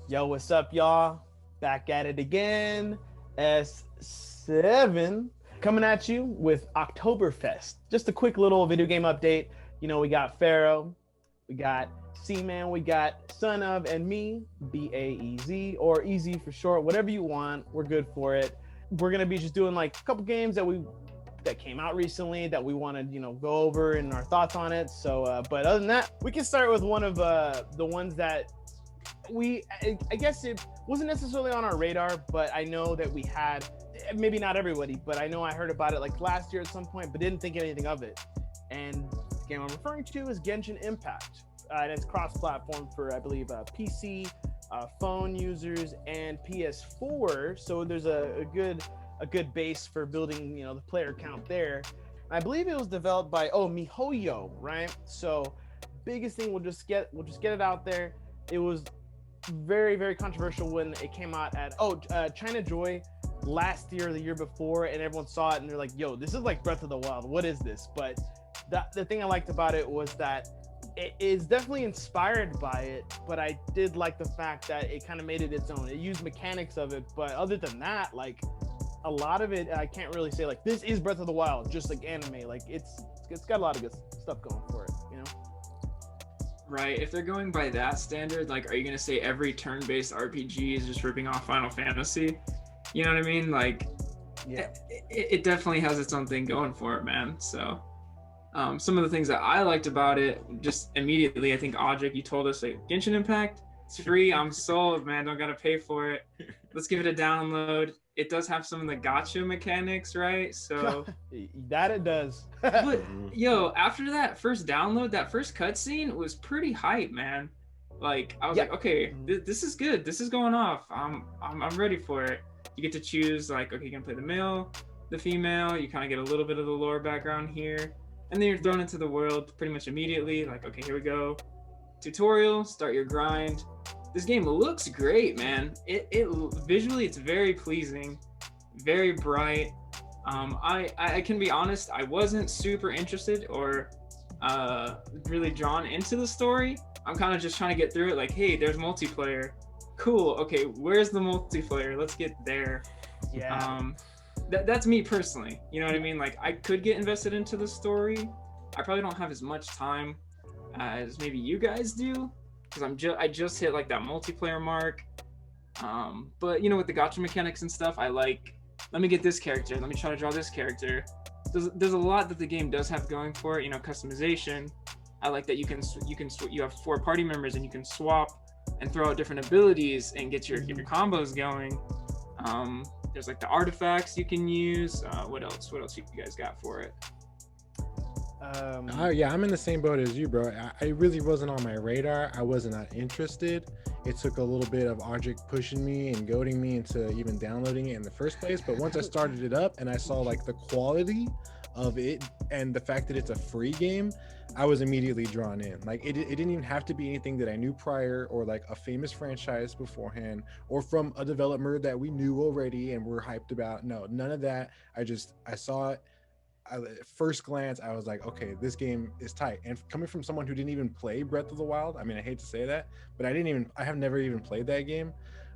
Yo, what's up, y'all? Back at it again. S7 coming at you with Oktoberfest. Just a quick little video game update. We got Pharaoh, we got C-Man, we got Son of, and me, BAEZ, or Easy for short, whatever you want. We're good for it. We're gonna be just doing like a couple games that came out recently that we want to go over and our thoughts on it. So, but other than that, we can start with one of the ones that I guess it wasn't necessarily on our radar, but I know that we had, maybe not everybody, but I know I heard about it like last year at some point, but didn't think anything of it. And the game I'm referring to is Genshin Impact. And it's cross-platform for, I believe, PC, phone users, and PS4. So there's a good base for building, the player count there. I believe it was developed by MiHoYo, right? So biggest thing, we'll just get it out there. It was very, very controversial when it came out at China Joy last year or the year before, and everyone saw it and they're like, yo, this is like Breath of the Wild, what is this? But the thing I liked about it was that it is definitely inspired by it, but I did like the fact that it kind of made it its own. It used mechanics of it, but other than that, like a lot of it, I can't really say like this is Breath of the Wild, just like anime. Like it's got a lot of good stuff going for it, Right, if they're going by that standard, like, are you gonna say every turn-based RPG is just ripping off Final Fantasy? You know what I mean? Like, Yeah. it definitely has its own thing going for it, man. So, some of the things that I liked about it, just immediately, I think, Audric, you told us, like, Genshin Impact, it's free, I'm sold, man, don't gotta pay for it. Let's give it a download. It does have some of the gacha mechanics, right? So that it does. but yo, after that first download, that first cutscene was pretty hype, man. Like I was like, okay, this is good. This is going off. I'm ready for it. You get to choose like, okay, you can play the male, the female. You kind of get a little bit of the lore background here, and then you're thrown into the world pretty much immediately. Like, okay, here we go. Tutorial, start your grind. This game looks great, man. It visually, it's very pleasing, very bright. I can be honest, I wasn't super interested or really drawn into the story. I'm kind of just trying to get through it. Like, hey, there's multiplayer. Cool. Okay, where's the multiplayer? Let's get there. Yeah. That's me personally. You know what I mean? Like, I could get invested into the story. I probably don't have as much time as maybe you guys do, because I just hit like that multiplayer mark. But with the gacha mechanics and stuff, I like, let me get this character, let me try to draw this character. There's a lot that the game does have going for it. Customization. I like that you have 4 party members and you can swap and throw out different abilities and get your combos going. There's like the artifacts you can use. What else you guys got for it? Yeah, I'm in the same boat as you, bro. I really wasn't on my radar. I wasn't that interested. It took a little bit of Audric pushing me and goading me into even downloading it in the first place. But once I started it up and I saw like the quality of it and the fact that it's a free game, I was immediately drawn in. Like it didn't even have to be anything that I knew prior or like a famous franchise beforehand or from a developer that we knew already and were hyped about. No, none of that. I saw it. At first glance, I was like, okay, this game is tight. And coming from someone who didn't even play Breath of the Wild, I mean, I hate to say that, but I have never even played that game.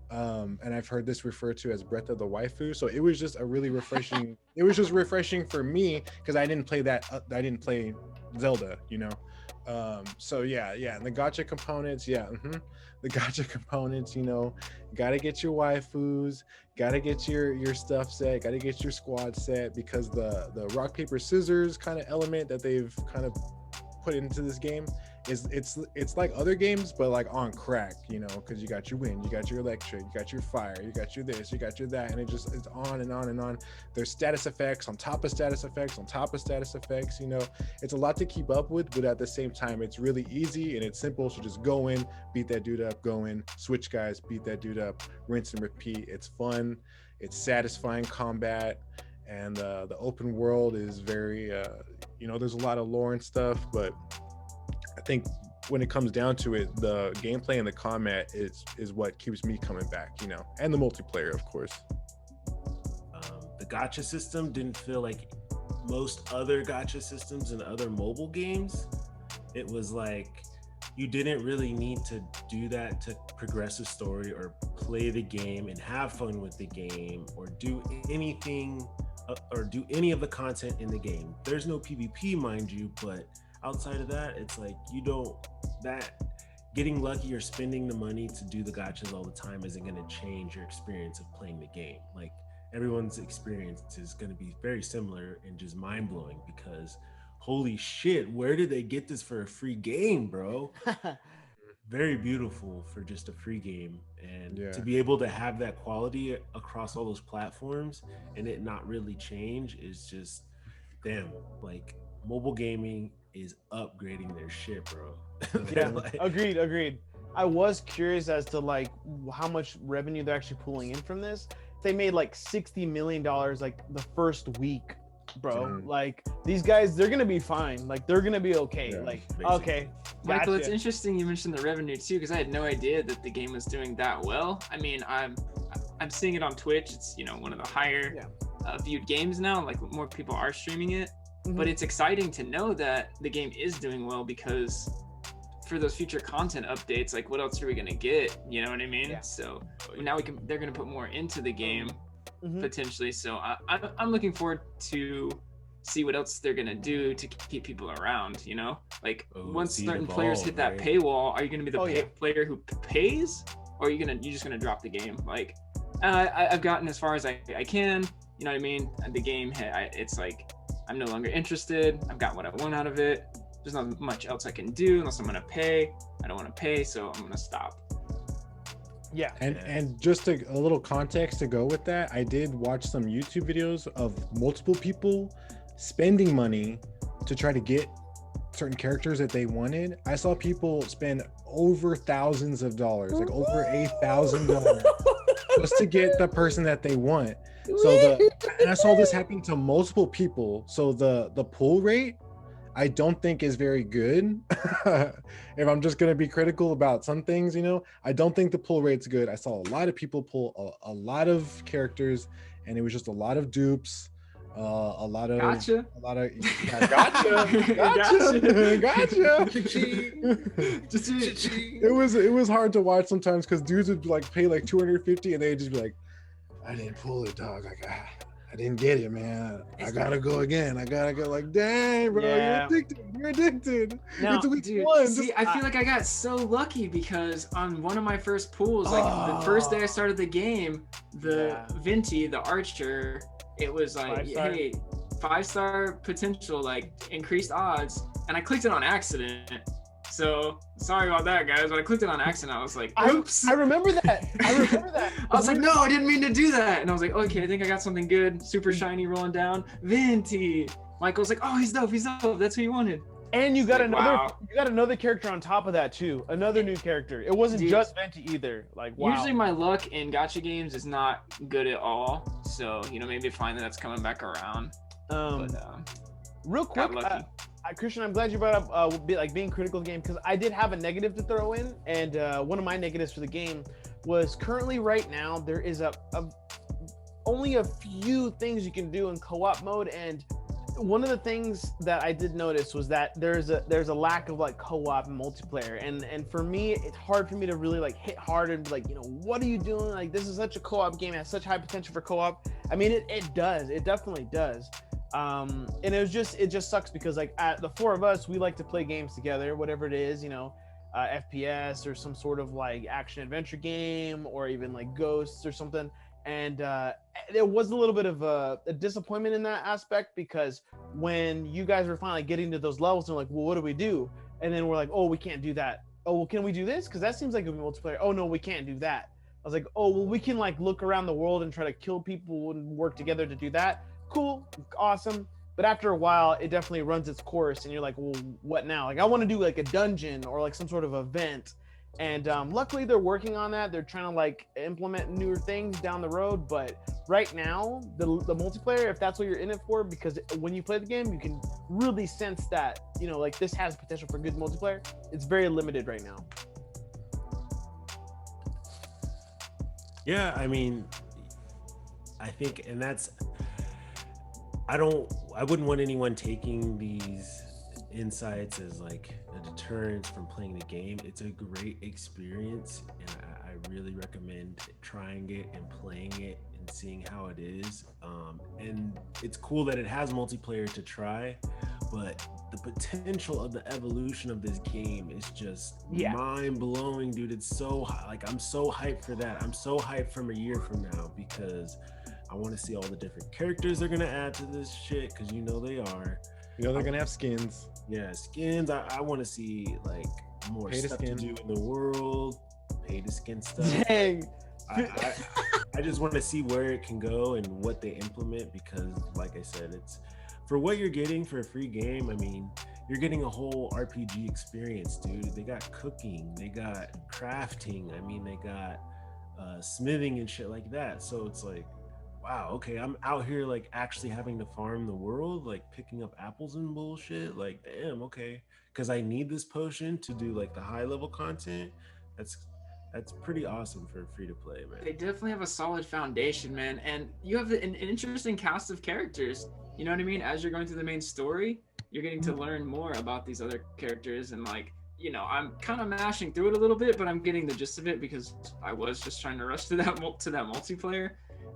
And I've heard this referred to as Breath of the Waifu. So it was just a really refreshing, it was just refreshing for me because I didn't play I didn't play Zelda, So yeah. And the gacha components, the gacha components, gotta get your waifus, gotta get your stuff set, gotta get your squad set, because the rock paper scissors kind of element that they've kind of put into this game is it's like other games but like on crack, because you got your wind, you got your electric, you got your fire, you got your this, you got your that, and it's on and on and on. There's status effects on top of status effects on top of status effects. It's a lot to keep up with, but at the same time it's really easy and it's simple. So just go in, beat that dude up, go in, switch guys, beat that dude up, rinse and repeat. It's fun, it's satisfying combat, and the open world is very there's a lot of lore and stuff, but I think when it comes down to it, the gameplay and the combat is what keeps me coming back, and the multiplayer, of course. The gacha system didn't feel like most other gacha systems in other mobile games. It was like you didn't really need to do that to progress the story or play the game and have fun with the game or do anything or do any of the content in the game. There's no PvP, mind you, but outside of that, it's like that getting lucky or spending the money to do the gachas all the time isn't going to change your experience of playing the game. Like, everyone's experience is going to be very similar and just mind-blowing because holy shit, where did they get this for a free game, bro? Very beautiful for just a free game, and to be able to have that quality across all those platforms and it not really change is just damn. Like, mobile gaming is upgrading their shit, bro. Yeah, like, agreed. I was curious as to like how much revenue they're actually pulling in from this. They made like $60 million like the first week, bro. Like, these guys, they're gonna be fine. Like, they're gonna be okay. Like, basically. okay, Michael, gotcha. it's interesting you mentioned the revenue too, because I had no idea that the game was doing that well. I mean, I'm seeing it on Twitch. It's, you know, one of the higher viewed games now. Like, more people are streaming it. But it's exciting to know that the game is doing well, because for those future content updates, like, what else are we gonna get? You know what I mean? Yeah. So now they're gonna put more into the game potentially. So I'm looking forward to see what else they're gonna do to keep people around. You know, like, once certain players hit that paywall, are you gonna be the player who pays, or are you just gonna drop the game? Like, I've gotten as far as I can. You know what I mean? The game, it's like, I'm no longer interested. I've got what I want out of it. There's not much else I can do unless I'm gonna pay. I don't want to pay, so I'm gonna stop. Yeah. And just a little context to go with that, I did watch some YouTube videos of multiple people spending money to try to get certain characters that they wanted. I saw people spend over thousands of dollars, like over $8,000 just to get the person that they want. And I saw this happen to multiple people. So the pull rate, I don't think is very good. If I'm just gonna be critical about some things, you know, I don't think the pull rate's good. I saw a lot of people pull a lot of characters, and it was just a lot of dupes, gotcha. It was hard to watch sometimes because dudes would like pay like $250 and they'd just be like, I didn't pull it, dog. Like, I didn't get it, man. I gotta go again. I gotta go. Like, dang, bro, you're addicted. Now, it's week dude, one. See, I feel like I got so lucky because on one of my first pools, like the first day I started the game, the Venti, the Archer, it was like, hey, 5-star potential, like increased odds, and I clicked it on accident. So sorry about that, guys. When I clicked it on accident, I was like, oops. I remember that. I was like, no, I didn't mean to do that. And I was like, okay, I think I got something good. Super shiny rolling down. Venti. Michael's like, oh, he's dope. That's who you wanted. And you got like, another wow. you got another character on top of that too. Another new character. It wasn't just Venti either. Like, wow. Usually my luck in gacha games is not good at all. So, you know, maybe finally that's coming back around. Real quick, Christian, I'm glad you brought up being critical of the game, because I did have a negative to throw in, and one of my negatives for the game was currently right now there is only a few things you can do in co-op mode, and one of the things that I did notice was that there's a lack of like co-op and multiplayer, and for me it's hard for me to really like hit hard and be like, you know, what are you doing? Like, this is such a co-op game, it has such high potential for co-op. I mean, it definitely does. And it just sucks because like the four of us, we like to play games together, whatever it is, you know, FPS or some sort of like action adventure game, or even like Ghosts or something. And there was a little bit of a disappointment in that aspect, because when you guys were finally getting to those levels, they're like, well, what do we do? And then we're like, oh, we can't do that. Oh, well, can we do this? Because that seems like a multiplayer. Oh no, we can't do that. I was like, oh, well, we can like look around the world and try to kill people and work together to do that. Cool, awesome. But after a while, it definitely runs its course, and you're like, well, what now? Like, I want to do like a dungeon or like some sort of event. And luckily they're working on that. They're trying to like implement newer things down the road. But right now, the multiplayer, if that's what you're in it for, because when you play the game, you can really sense that, you know, like this has potential for good multiplayer. It's very limited right now. Yeah, I mean, I think, and that's, I wouldn't want anyone taking these insights as like a deterrence from playing the game. It's a great experience, and I really recommend trying it and playing it and seeing how it is. And it's cool that it has multiplayer to try, but the potential of the evolution of this game is just mind-blowing, dude. It's so like, I'm so hyped for that. I'm so hyped from a year from now, because I want to see all the different characters they're gonna add to this shit, because you know they are. You know they're gonna have skins. Yeah, skins. I want to see like more stuff to do in the world. Pay to skin stuff. Dang. I just want to see where it can go and what they implement, because like I said, it's for what you're getting for a free game. I mean, you're getting a whole RPG experience, dude. They got cooking, they got crafting. I mean, they got smithing and shit like that. So it's like, wow, okay, I'm out here like actually having to farm the world, like picking up apples and bullshit. Like, damn, okay, because I need this potion to do like the high level content. That's pretty awesome for free to play, man. They definitely have a solid foundation, man, and you have an interesting cast of characters. You know what I mean? As you're going through the main story, you're getting to learn more about these other characters, and like, you know, I'm kind of mashing through it a little bit, but I'm getting the gist of it because I was just trying to rush to that multiplayer.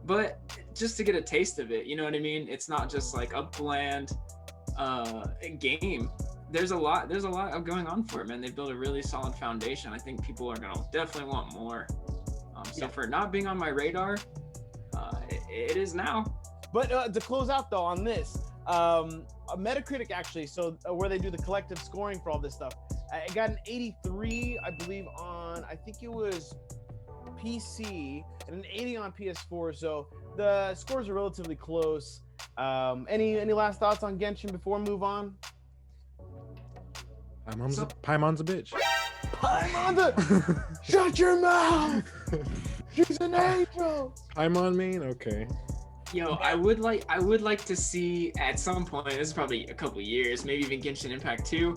But just to get a taste of it, you know what I mean? It's not just like a bland game. There's a lot going on for it, man. They've built a really solid foundation. I think people are gonna definitely want more. So for not being on my radar, it is now. But to close out though on this, Metacritic actually, so where they do the collective scoring for all this stuff, it got an 83, I believe, on, I think it was PC, and an 80 on PS4. So the scores are relatively close. Any last thoughts on Genshin before we move on? Paimon's a bitch. Paimon, shut your mouth. She's an angel. Paimon main, okay. Yo, I would like to see at some point, this is probably a couple years, maybe even Genshin Impact 2,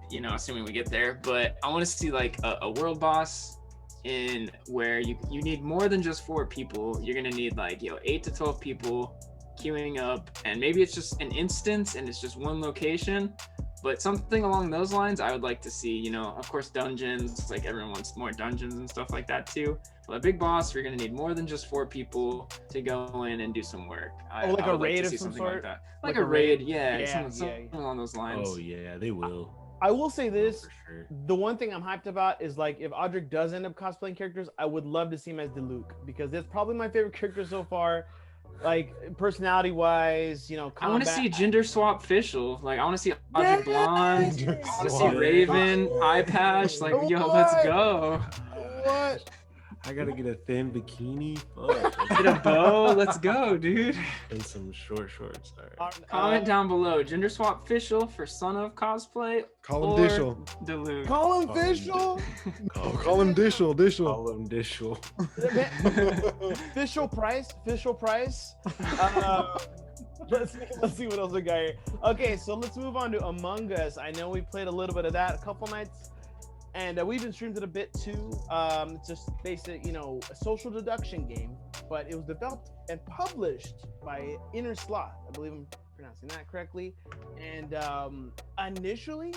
you know, assuming we get there, but I want to see like a world boss in where you need more than just 4 people. You're gonna need like, 8 to 12 people queuing up, and maybe it's just an instance and it's just one location, but something along those lines I would like to see. You know, of course, dungeons, like everyone wants more dungeons and stuff like that too. But a big boss, you're gonna need more than just 4 people to go in and do some work. Like a raid of some sort? Like that. Like a raid, something along those lines. Oh yeah, they will. I will say this, for sure. The one thing I'm hyped about is like if Audric does end up cosplaying characters, I would love to see him as Diluc, because that's probably my favorite character so far. Like personality wise, you know, I want to see gender swap Fischl. Like I want to see Audric blonde. I want to see Raven, eye patch. Like, yo, let's go. What? I gotta get a thin bikini. Fuck. Get a bow. Let's go, dude. And some short shorts. All right. Comment down below. Gender swap Fischl for Son of cosplay. Call him Dishel. Diluc. Call him Fischl. Call him Dishel. Call him Dishel. Fischl Price. Let's see what else we got here. Okay, so let's move on to Among Us. I know we played a little bit of that a couple nights. And we even streamed it a bit too. It's just basic, a social deduction game, but it was developed and published by Inner Sloth. I believe I'm pronouncing that correctly. And initially,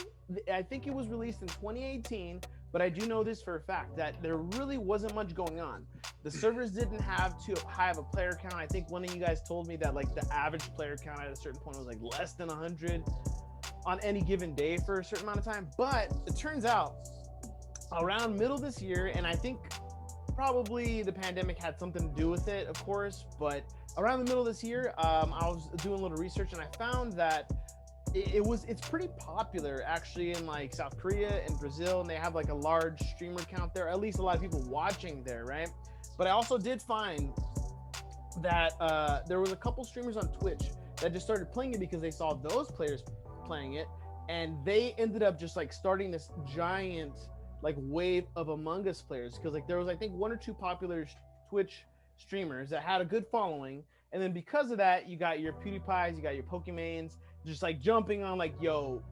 I think it was released in 2018, but I do know this for a fact that there really wasn't much going on. The servers didn't have too high of a player count. I think one of you guys told me that like the average player count at a certain point was like less than 100 on any given day for a certain amount of time. But it turns out, around middle this year, and I think probably the pandemic had something to do with it, of course, but around the middle of this year, I was doing a little research and I found that it's pretty popular actually in like South Korea and Brazil, and they have like a large streamer count there, at least a lot of people watching there, right? But I also did find that there was a couple streamers on Twitch that just started playing it because they saw those players playing it, and they ended up just like starting this giant like wave of Among Us players, because like there was I think 1 or 2 popular Twitch streamers that had a good following, and then because of that you got your PewDiePies, you got your Pokemans just like jumping on like, yo,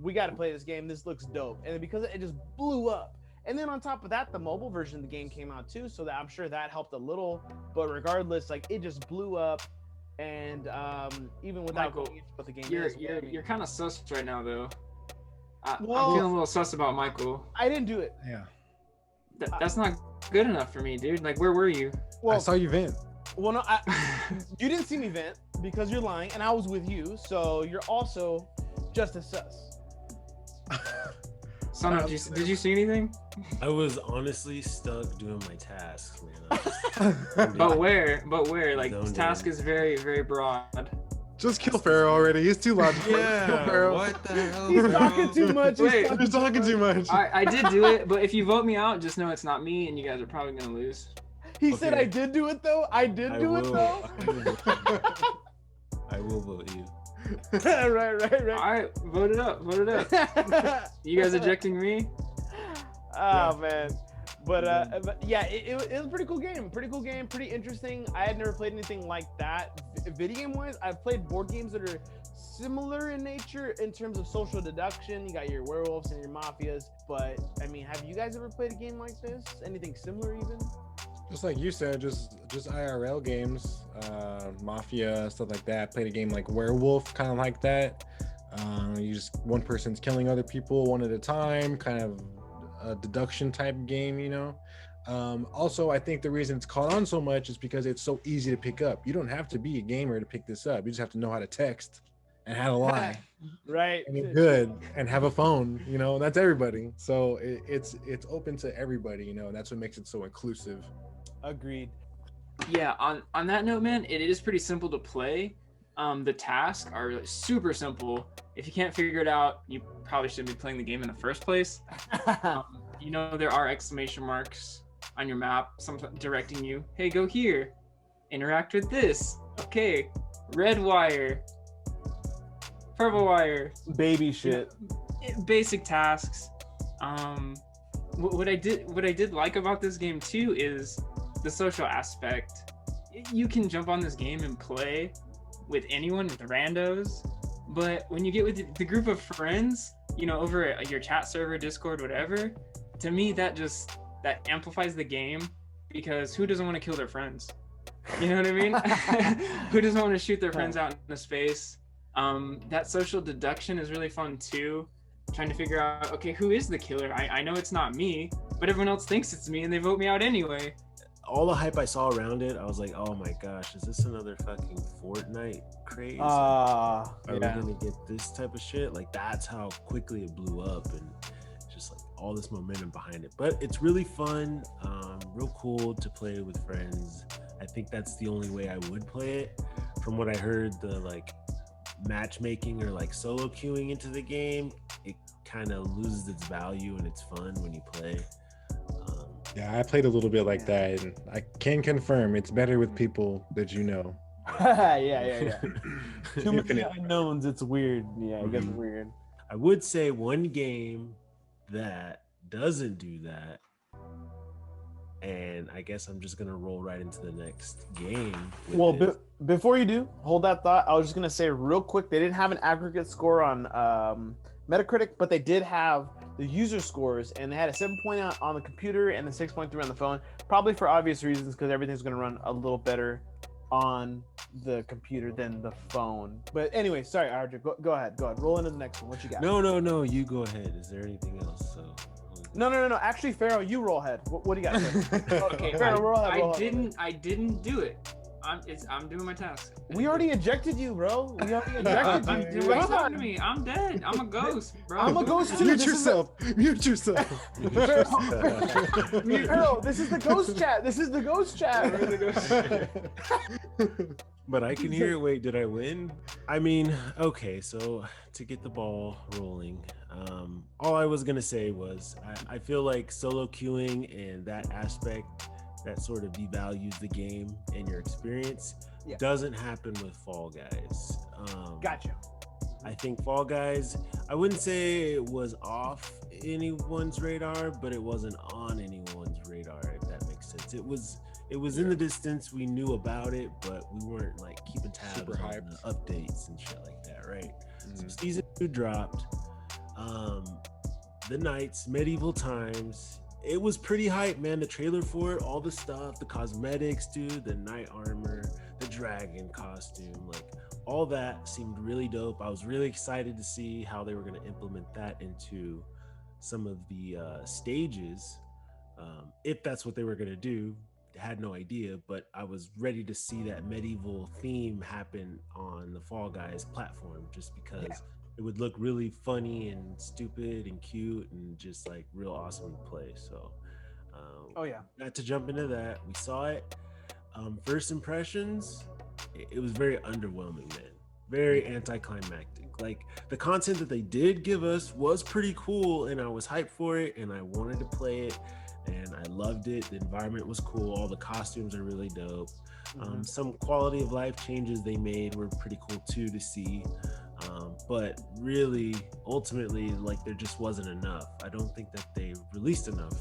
we got to play this game, this looks dope, and then because it just blew up. And then on top of that, the mobile version of the game came out too, so that I'm sure that helped a little, but regardless, like it just blew up. and even without Michael, going into what the game You're is. but I mean, you're kind of sus right now, though. I'm Well- feeling a little sus about Michael. I didn't do it. Yeah. That's not good enough for me, dude. Like, where were you? Well, I saw you vent. well, no, you didn't see me vent because you're lying, and I was with you, so you're also just as sus. Son, did you see anything? I was honestly stuck doing my tasks, man. But where? Like, this Zoned task in. is very, very broad. Just kill Pharaoh already. He's too logical. Kill Yeah, Pharaoh. what the hell? He's bro? talking too much. Wait, He's talking too much. I did do it, but if you vote me out, just know it's not me, and you guys are probably gonna lose. He said Okay. I did do it though. I did I do it will- though. I will vote you. right. All right, vote it up. You guys ejecting me? Oh man, but yeah, it was a pretty cool game. Pretty interesting. I had never played anything like that. Video game wise, I've played board games that are similar in nature in terms of social deduction. You got your werewolves and your mafias, but I mean, have you guys ever played a game like this? Anything similar even? Just like you said, just IRL games, Mafia, stuff like that. Played a game like Werewolf, kind of like that. You just one person's killing other people one at a time, kind of a deduction type game, you know. Also, I think the reason it's caught on so much is because it's so easy to pick up. You don't have to be a gamer to pick this up. You just have to know how to text and how to lie Right. and be good and have a phone. You know, that's everybody. So it's open to everybody. You know, and that's what makes it so inclusive. Agreed. Yeah. On that note, man, it is pretty simple to play. The tasks are like super simple. If you can't figure it out, you probably shouldn't be playing the game in the first place. You know, there are exclamation marks on your map, sometimes directing you, hey, go here, interact with this. Okay, red wire, purple wire, Baby shit. basic tasks. What I did like about this game too is the social aspect. You can jump on this game and play with anyone, with randos, but when you get with the group of friends, you know, over your chat server, Discord, whatever, to me that amplifies the game, because who doesn't want to kill their friends? You know what I mean? Who doesn't want to shoot their friends out into space? That social deduction is really fun too. Trying to figure out, okay, who is the killer? I know it's not me, but everyone else thinks it's me and they vote me out anyway. All the hype I saw around it, I was like, oh my gosh, is this another fucking Fortnite craze? Yeah. Are we gonna get this type of shit? Like, that's how quickly it blew up, and just like all this momentum behind it. But it's really fun, real cool to play with friends. I think that's the only way I would play it. From what I heard, the like matchmaking or like solo queuing into the game, it kind of loses its value and its fun when you play. Yeah, I played a little bit like that, and I can confirm it's better with people that you know. yeah. Too many Infinite. unknowns. It's weird. Yeah, it gets Mhm. weird. I would say one game that doesn't do that, and I guess I'm just gonna roll right into the next game. with Well, it. before you do, hold that thought. I was just gonna say real quick, they didn't have an aggregate score on Metacritic, but they did have the user scores, and they had a 7.0 on the computer and a 6.3 on the phone. Probably for obvious reasons, because everything's gonna run a little better on the computer than the phone. But anyway, sorry, Arjun. Go ahead. Roll into the next one. What you got? No, you go ahead. Is there anything else? So No. Actually, Pharaoh, you roll ahead. What do you got? Okay, Pharaoh, roll ahead. I didn't do it. I'm doing my task. We already ejected you, bro. We already ejected you. Dude, what are you talking to me? I'm dead. I'm a ghost, bro. I'm a ghost too. Mute This is the- yourself. Mute yourself. Pharaoh, this is the ghost chat. But I can hear it. Wait, did I win? I mean, okay, so to get the ball rolling, all I was gonna say was I feel like solo queuing and that aspect that sort of devalues the game and your experience doesn't happen with Fall Guys. Gotcha. I think Fall Guys, I wouldn't say it was off anyone's radar, but it wasn't on anyone's radar, if that makes sense. It was in the distance. We knew about it, but we weren't like keeping tabs Super on hyped. the updates and shit like that, right? So season 2 dropped. The Knights, Medieval Times. It was pretty hype, man. The trailer for it, all the stuff, the cosmetics, dude, the knight armor, the dragon costume, like all that seemed really dope. I was really excited to see how they were going to implement that into some of the stages, if that's what they were going to do. Had no idea, but I was ready to see that medieval theme happen on the Fall Guys platform, just because it would look really funny and stupid and cute and just like real awesome to play. So not to jump into that, we saw it. First impressions, it was very underwhelming, man. Very anticlimactic. Like, the content that they did give us was pretty cool, and I was hyped for it, and I wanted to play it, and I loved it. The environment was cool. All the costumes are really dope. Some quality of life changes they made were pretty cool too to see. But really, ultimately, like, there just wasn't enough. I don't think that they released enough,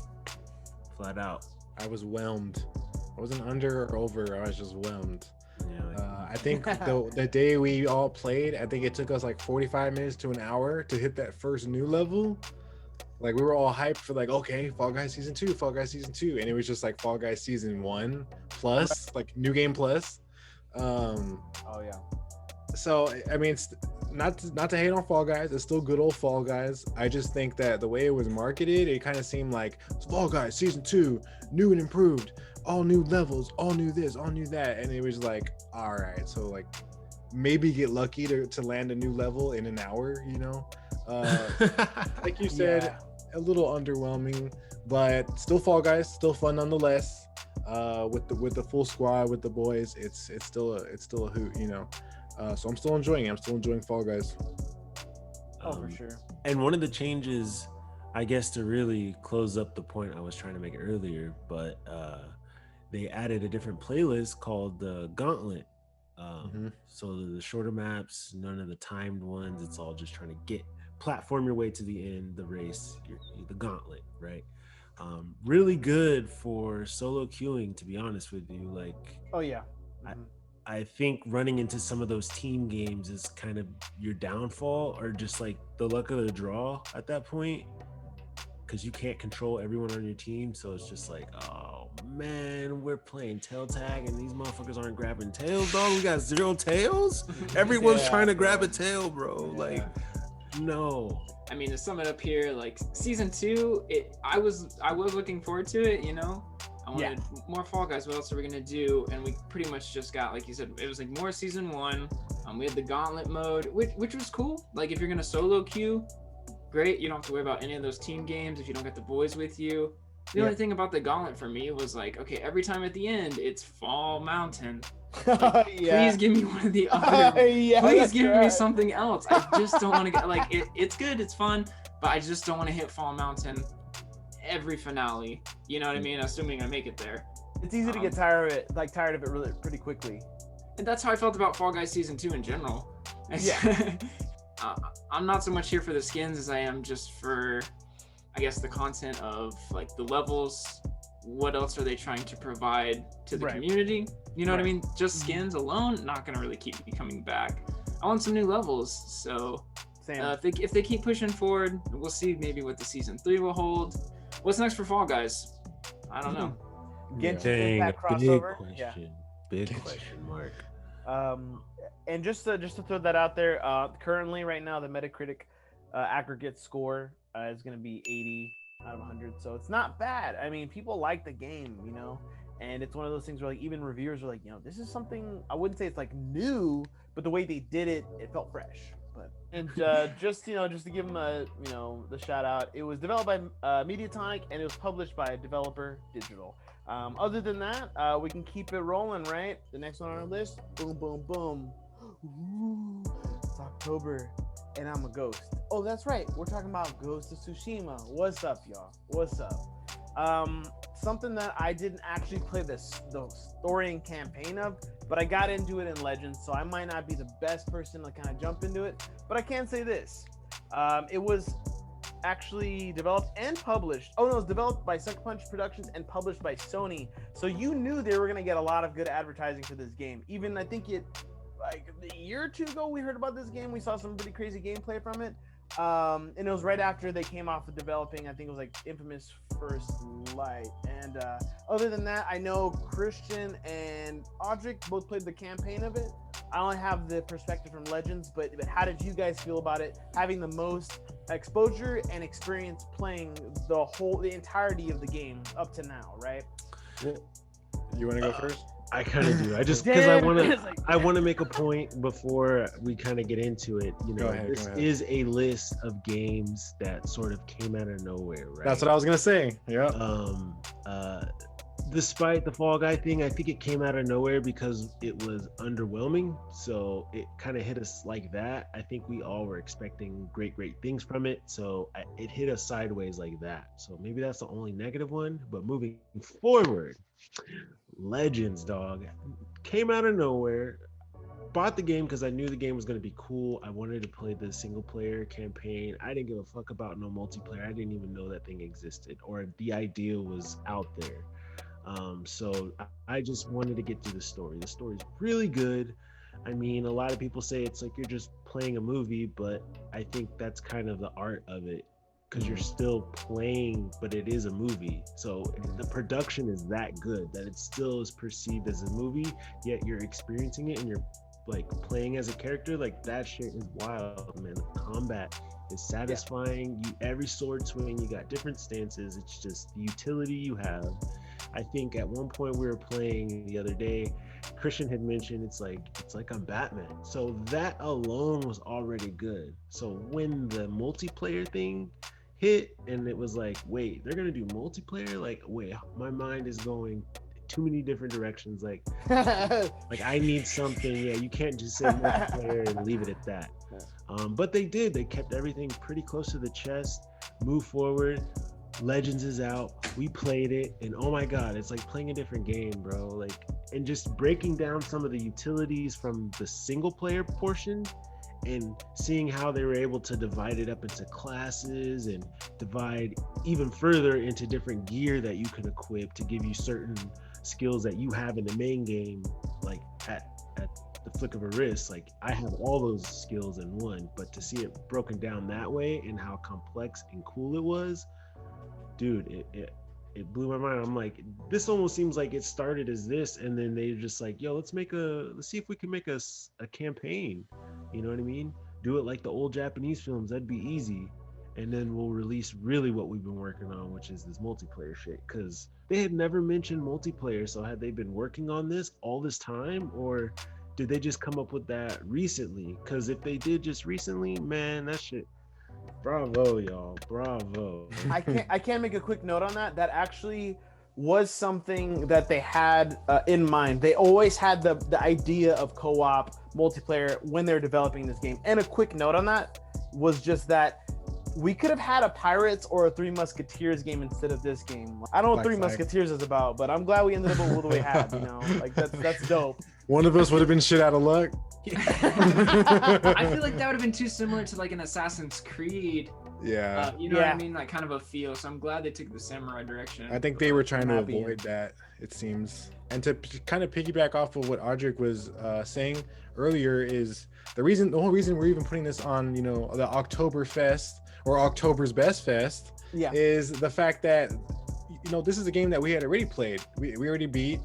flat out. I was whelmed. I wasn't under or over. I was just whelmed. Yeah, I think the day we all played, I think it took us like 45 minutes to an hour to hit that first new level. Like, we were all hyped for like, okay, Fall Guys Season 2, Fall Guys Season 2. And it was just like Fall Guys Season 1 plus, like New Game Plus. So, I mean, it's not to hate on Fall Guys. It's still good old Fall Guys. I just think that the way it was marketed, it kind of seemed like Fall Guys Season 2, new and improved. All new levels, all new this, all new that. And it was like, all right, so like maybe get lucky to land a new level in an hour, you know? Like you said, a little underwhelming, but still Fall Guys, still fun nonetheless. With the full squad, with the boys, it's still a hoot, you know? So I'm still enjoying it. I'm still enjoying Fall Guys. For sure. And one of the changes, I guess, to really close up the point I was trying to make earlier, but they added a different playlist called the Gauntlet. So the shorter maps, none of the timed ones. It's all just trying to platform your way to the end, the race, the Gauntlet, right? Really good for solo queuing, to be honest with you. Like, I think running into some of those team games is kind of your downfall, or just like the luck of the draw at that point, because you can't control everyone on your team. So it's just like, oh man, we're playing tail tag and these motherfuckers aren't grabbing tails, dog. We got 0 tails. Everyone's trying to grab a tail, bro. Like, no. I mean, to sum it up here, like Season 2, I was looking forward to it, you know. I wanted more Fall Guys. What else are we gonna do? And we pretty much just got, like you said, it was like more Season 1. We had the Gauntlet mode, which was cool. Like, if you're gonna solo queue, great. You don't have to worry about any of those team games if you don't get the boys with you. The only thing about the Gauntlet for me was like, okay, every time at the end, it's Fall Mountain. Like, please give me one of the other. Please give me something else. I just don't want to get, like, it's good, it's fun, but I just don't want to hit Fall Mountain every finale. You know what I mean? Assuming I make it there. It's easy to get tired of it really pretty quickly. And that's how I felt about Fall Guys Season 2 in general. I'm not so much here for the skins as I am just for, I guess, the content of like the levels. What else are they trying to provide to the community? You know what I mean? Just skins alone, not gonna really keep me coming back. I want some new levels. So if they keep pushing forward, we'll see maybe what the Season 3 will hold. What's next for Fall Guys? I don't know. Genshin Impact crossover. Big question mark. And just to throw that out there, currently right now the Metacritic aggregate score is going to be 80 out of 100, so it's not bad. I mean, people like the game, you know, and it's one of those things where like even reviewers are like, you know, this is something, I wouldn't say it's like new, but the way they did it, it felt fresh. But and just to give them the shout out, it was developed by Mediatonic and it was published by Developer Digital. Other than that, we can keep it rolling, right? The next one on our list, boom, boom, boom. Ooh, it's October, and I'm a ghost. Oh, that's right. We're talking about Ghost of Tsushima. What's up, y'all? What's up? Something that I didn't actually play the story and campaign of, but I got into it in Legends, so I might not be the best person to kind of jump into it. But I can say this: it was actually developed and published. Oh no, it was developed by Sucker Punch Productions and published by Sony. So you knew they were gonna get a lot of good advertising for this game. Even I think like a year or two ago, we heard about this game. We saw some pretty crazy gameplay from it. And it was right after they came off of developing, I think it was like Infamous First Light. And other than that, I know Christian and Audric both played the campaign of it. I only have the perspective from Legends, but how did you guys feel about it, having the most exposure and experience playing the entirety of the game up to now, right? You want to go first? I kind of do. I just because I want to make a point before we kind of get into it. You know, this is a list of games that sort of came out of nowhere, right? That's what I was gonna say. Yeah. Despite the Fall Guy thing, I think it came out of nowhere because it was underwhelming. So it kind of hit us like that. I think we all were expecting great things from it. So it hit us sideways like that. So maybe that's the only negative one. But moving forward, Legends, dog, came out of nowhere. Bought the game because I knew the game was going to be cool. I wanted to play the single player campaign. I didn't give a fuck about no multiplayer. I didn't even know that thing existed or the idea was out there. So I just wanted to get through the story. The story's really good. I mean, a lot of people say it's like you're just playing a movie, but I think that's kind of the art of it because you're still playing, but it is a movie. So the production is that good that it still is perceived as a movie, yet you're experiencing it and you're like playing as a character. Like that shit is wild, man. The combat is satisfying. Every sword swing, you got different stances. It's just the utility you have. I think at one point we were playing the other day, Christian had mentioned it's like I'm Batman. So that alone was already good. So when the multiplayer thing hit and it was like, wait, they're gonna do multiplayer? Like, wait, my mind is going too many different directions. Like I need something. Yeah, you can't just say multiplayer and leave it at that. But they did. They kept everything pretty close to the chest, move forward. Legends is out. We played it, and oh my god, it's like playing a different game, bro. Like, and just breaking down some of the utilities from the single player portion and seeing how they were able to divide it up into classes and divide even further into different gear that you can equip to give you certain skills that you have in the main game, like at the flick of a wrist. Like I have all those skills in one, but to see it broken down that way and how complex and cool it was, dude, it blew my mind. I'm like, this almost seems like it started as this, and then they're just like, yo, let's see if we can make a campaign. You know what I mean? Do it like the old Japanese films. That'd be easy. And then we'll release really what we've been working on, which is this multiplayer shit. Because they had never mentioned multiplayer. So had they been working on this all this time, or did they just come up with that recently? Because if they did just recently, man, that shit. Bravo, y'all. Bravo. I can't make a quick note on that. That actually was something that they had in mind. They always had the idea of co-op multiplayer when they're developing this game. And a quick note on that was just that we could have had a Pirates or a Three Musketeers game instead of this game. I don't know what Three Musketeers is about, but I'm glad we ended up with what we had, you know? Like, that's dope. One of us would have been shit out of luck. I feel like that would have been too similar to like an Assassin's Creed. Yeah. You know what I mean? Like kind of a feel. So I'm glad they took the samurai direction. I think they were trying to avoid that, it seems. And to kind of piggyback off of what Audric was saying earlier is the whole reason we're even putting this on, you know, the Oktoberfest or October's Best Fest is the fact that, you know, this is a game that we had already played. We already beat.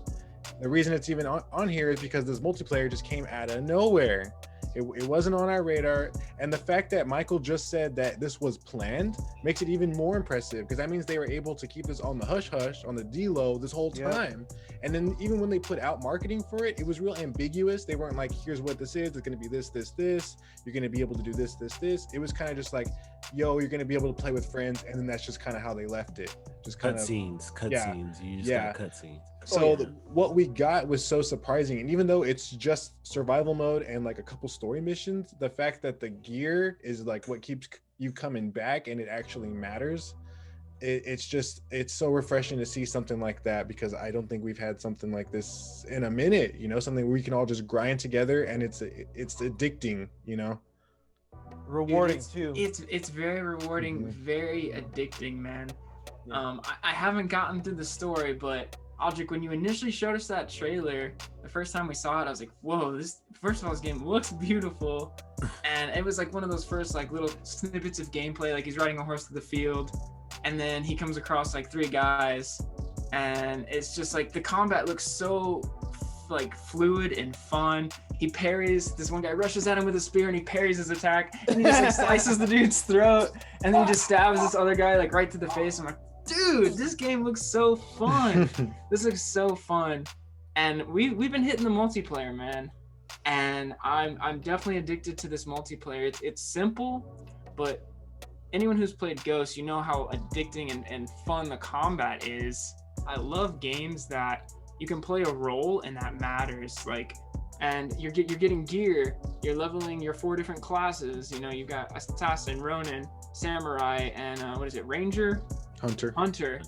The reason it's even on here is because this multiplayer just came out of nowhere. It wasn't on our radar. And the fact that Michael just said that this was planned makes it even more impressive, because that means they were able to keep this on the hush-hush, on the D-low this whole time. And then even when they put out marketing for it, it was real ambiguous. They weren't like, here's what this is. It's going to be this, this, this. You're going to be able to do this, this, this. It was kind of just like, yo, you're going to be able to play with friends. And then that's just kind of how they left it. Just kind of cutscenes. You just got cutscenes. So what we got was so surprising. And even though it's just survival mode and like a couple story missions, the fact that the gear is like what keeps you coming back and it actually matters, it's so refreshing to see something like that, because I don't think we've had something like this in a minute, you know, something we can all just grind together, and it's addicting, you know. Rewarding too. It's very rewarding, very addicting, man. I haven't gotten through the story, but Aldrich, when you initially showed us that trailer, the first time we saw it, I was like, whoa, this, first of all, this game looks beautiful. And it was like one of those first like little snippets of gameplay, like he's riding a horse to the field, and then he comes across like 3 guys, and it's just like the combat looks so like fluid and fun. He parries, this one guy rushes at him with a spear and he parries his attack, and he just like slices the dude's throat, and then he just stabs this other guy like right to the face. I'm like, dude, this game looks so fun. This looks so fun. And we've been hitting the multiplayer, man. And I'm definitely addicted to this multiplayer. It's simple, but anyone who's played Ghost, you know how addicting and fun the combat is. I love games that you can play a role and that matters. Like, and you're getting gear, you're leveling your 4 different classes. You know, you've got Assassin, Ronin, Samurai, and what is it, Ranger? Hunter. Yeah.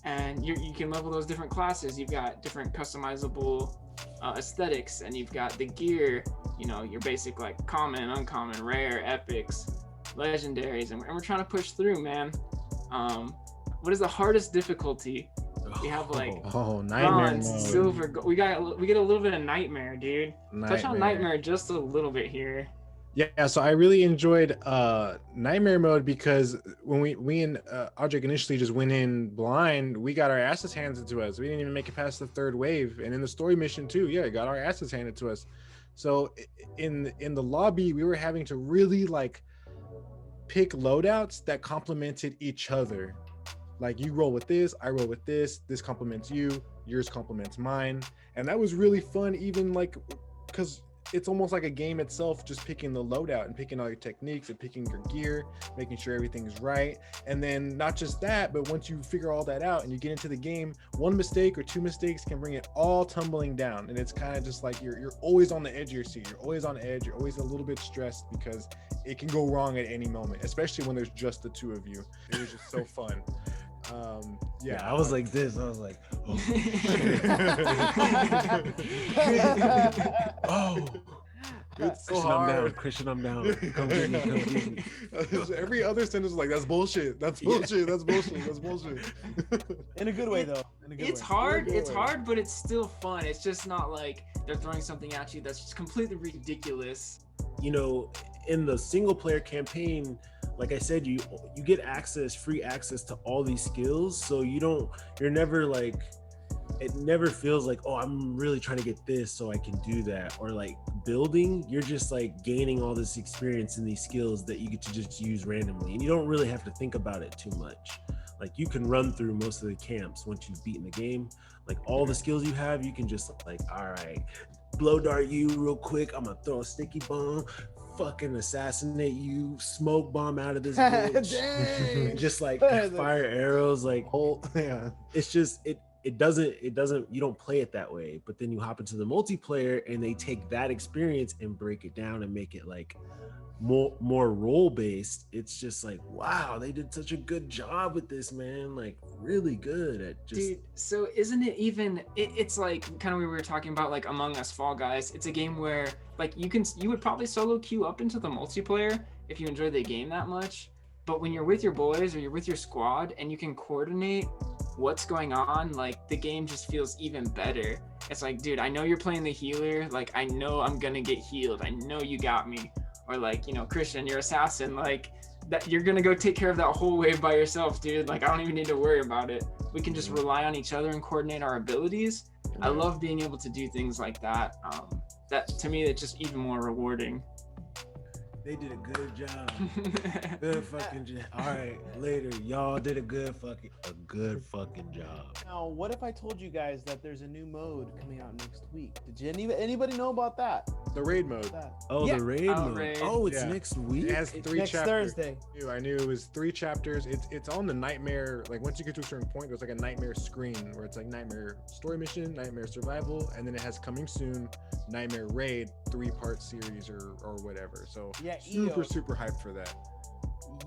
And you can level those different classes. You've got different customizable aesthetics, and you've got the gear, you know, your basic like common, uncommon, rare, epics, legendaries, and we're trying to push through, man. What is the hardest difficulty? We have like nightmare bronze, mode. silver, we get a little bit of nightmare, dude. Touch on nightmare just a little bit here. Yeah, so I really enjoyed nightmare mode because when we and Audric initially just went in blind, we got our asses handed to us. We didn't even make it past the 3rd wave, and in the story mission too, yeah, got our asses handed to us. So in the lobby, we were having to really like pick loadouts that complemented each other. Like, you roll with this, I roll with this complements you, yours complements mine, and that was really fun. Even like, because it's almost like a game itself, just picking the loadout and picking all your techniques and picking your gear, making sure everything's right. And then not just that, but once you figure all that out and you get into the game, 1 mistake or 2 mistakes can bring it all tumbling down. And it's kind of just like you're always on the edge of your seat. You're always on edge. You're always a little bit stressed because it can go wrong at any moment, especially when there's just the 2 of you. It was just so fun. Yeah, I was like this. I was like, oh. It's so Christian, hard. Christian, I'm down. Come get me, come get me. Every other sentence was like, that's bullshit. That's bullshit. That's bullshit. That's bullshit. In a good way, though. In a good It's way. hard. It's hard, but it's still fun. It's just not like they're throwing something at you that's just completely ridiculous. You know, in the single player campaign, like I said, you get free access to all these skills. So you're never like, it never feels like, oh, I'm really trying to get this so I can do that. Or like building, you're just like gaining all this experience in these skills that you get to just use randomly. And you don't really have to think about it too much. Like, you can run through most of the camps once you've beaten the game. Like, all the skills you have, you can just like, all right, blow dart you real quick. I'm gonna throw a sticky bomb, fucking assassinate you, smoke bomb out of this bitch. Just like fire arrows, like Yeah. it's just it doesn't you don't play it that way. But then you hop into the multiplayer and they take that experience and break it down and make it like more role based. It's just like, wow, they did such a good job with this, man. Like, really good at just. Dude, so isn't it even it's like kind of we were talking about like Among Us, Fall Guys. It's a game where like you would probably solo queue up into the multiplayer if you enjoy the game that much, but when you're with your boys or you're with your squad and you can coordinate what's going on, like the game just feels even better. It's like, dude, I know you're playing the healer, like I know I'm gonna get healed, I know you got me. Or like, you know, Christian, you're assassin, like that you're gonna go take care of that whole wave by yourself, dude. Like, I don't even need to worry about it. We can just rely on each other and coordinate our abilities. I love being able to do things like that. That to me, it's just even more rewarding. They did a good job. Good fucking job. All right, later. Y'all did a good fucking job. Now, what if I told you guys that there's a new mode coming out next week? Did anybody know about that? The raid mode. Oh, Yeah. the raid mode. Raid. Oh, it's Yeah. next week. It has It's 3 next chapters. Thursday. I knew it was 3 chapters. It's on the nightmare. Like, once you get to a certain point, there's like a nightmare screen where it's like nightmare story mission, nightmare survival, and then it has coming soon, nightmare raid, 3-part series or whatever. So Yeah, super hyped for that.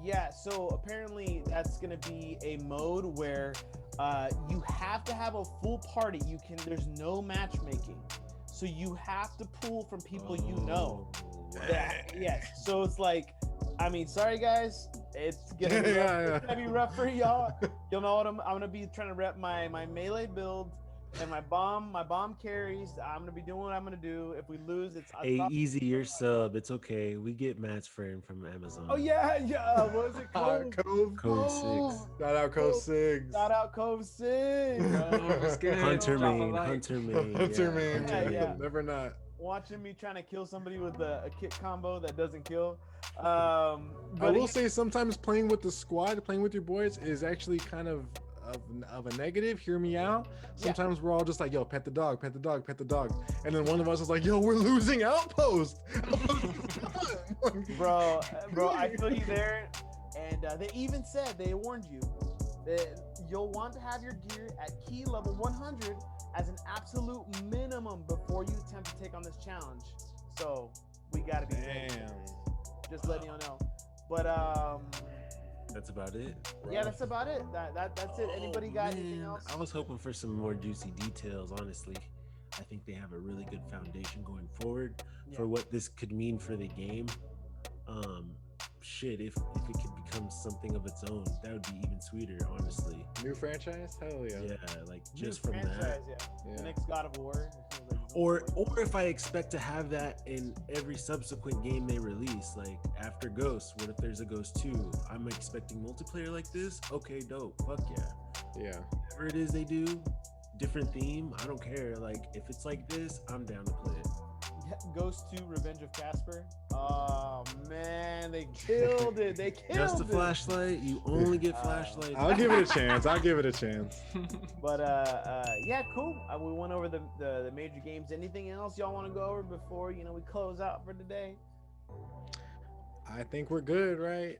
Yeah, so apparently that's gonna be a mode where you have to have a full party. There's no matchmaking, so you have to pull from people you know. Oh, Yes, so it's like, I mean, sorry guys, It's gonna be rough. Yeah. It's gonna be rough for y'all. You'll know what I'm gonna be trying to rep my melee build and my bomb carries. I'm gonna be doing what I'm gonna do. If we lose, it's Hey, easy your sub. It's okay. We get Matt's friend from Amazon. Oh yeah. What was it called? Cove 6. Shout out Cove 6. Shout out Cove 6. What's good? Hunter Drop a main, like. Hunter main. Hunter yeah, man. Yeah, yeah. Never not. Watching me trying to kill somebody with a kick combo that doesn't kill. But I will say sometimes playing with the squad, playing with your boys is actually kind of a negative. Hear me out. Sometimes we're all just like, yo, pet the dog, pet the dog, pet the dog. And then one of us is like, yo, we're losing Outpost. bro, I feel you there. And they even said, they warned you that you'll want to have your gear at key level 100 as an absolute minimum before you attempt to take on this challenge. So we gotta be ready. Just letting y'all know. But That's about it. yeah, that's about it. That's it. Anybody got anything Man, else? I was hoping for some more juicy details, honestly. I think they have a really good foundation going forward for what this could mean for the game. Shit, if it could become something of its own, that would be even sweeter, honestly. New franchise? Hell yeah. Yeah, like New just from that. franchise, yeah. The next God of War. Or if I expect to have that in every subsequent game they release, like after Ghost, what if there's a Ghost 2? I'm expecting multiplayer like this? Okay, dope. Fuck yeah. Yeah. Whatever it is they do, different theme, I don't care. Like if it's like this, I'm down to play it. Ghost 2 Revenge of Casper. Oh man, they killed it. They killed Just a it. flashlight. You only get flashlights. I'll give it a chance. I'll give it a chance. But yeah, cool. We went over the major games. Anything else y'all want to go over before we close out for today? I think we're good, right?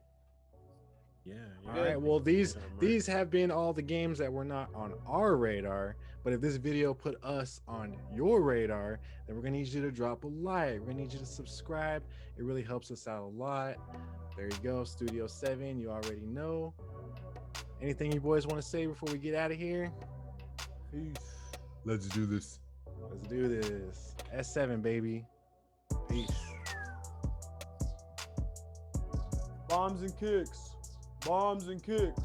Yeah. All right. Well, these have been all the games that were not on our radar. But if this video put us on your radar, then we're gonna need you to drop a like. We're gonna need you to subscribe. It really helps us out a lot. There you go, Studio 7. You already know. Anything you boys want to say before we get out of here? Peace. Let's do this. Let's do this. S7, baby. Peace. Bombs and kicks. Bombs and kicks.